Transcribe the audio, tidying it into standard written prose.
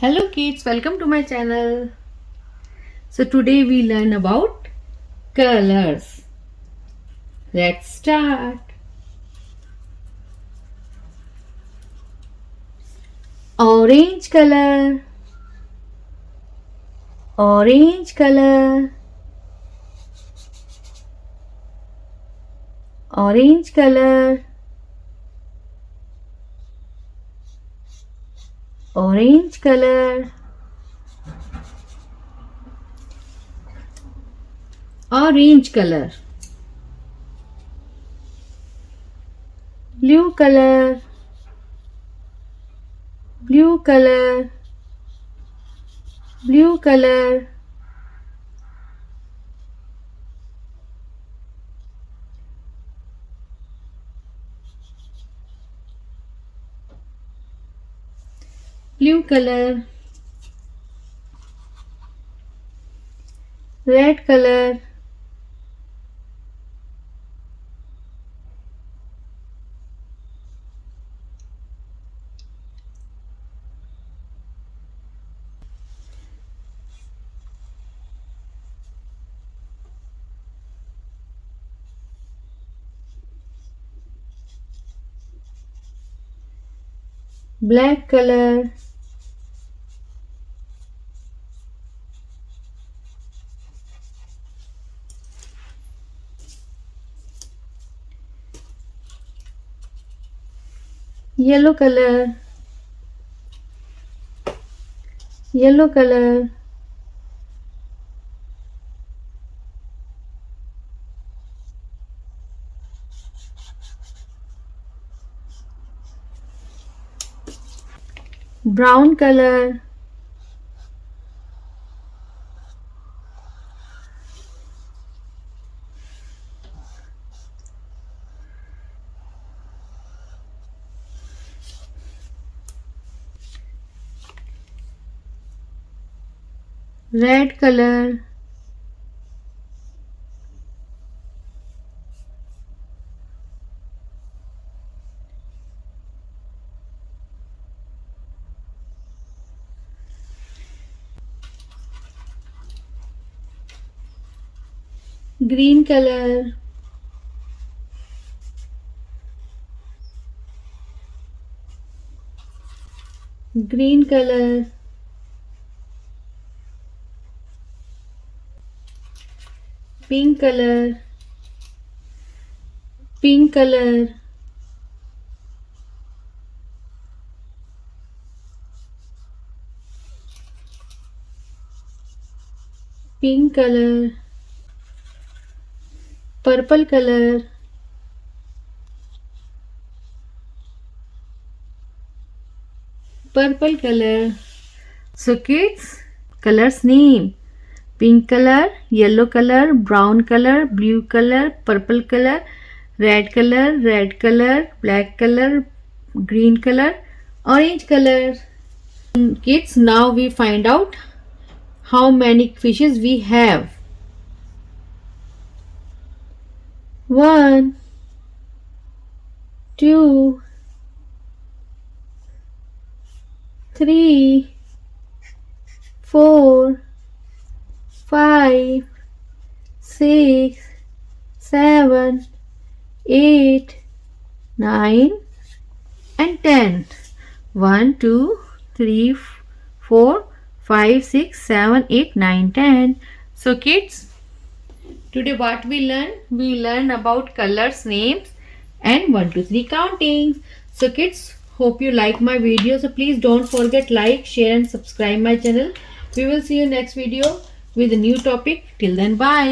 Hello kids, welcome to my channel. So today we learn about colors. Let's start. Orange color, orange color, orange color, orange color, orange color, blue color, blue color, blue color, blue color, red color, black color, yellow color, yellow color, brown color, red color, green color, green color, pink color, pink color, pink color, purple color, purple color. So kids, colors name: pink color, yellow color, brown color, blue color, purple color, red color, black color, green color, orange color. Kids, now we find out how many fishes we have. 1, 2, 3, 4, 5, 6, 7, 8, 9 and 10. 1, 2, 3, 4, 5, 6, 7, 8, 9, 10. So kids, today what we learn? We learn about colors, names and 1, 2, 3 countings. So kids, hope you like my video. So please don't forget like, share and subscribe my channel. We will see you next video with a new topic. Till then, bye.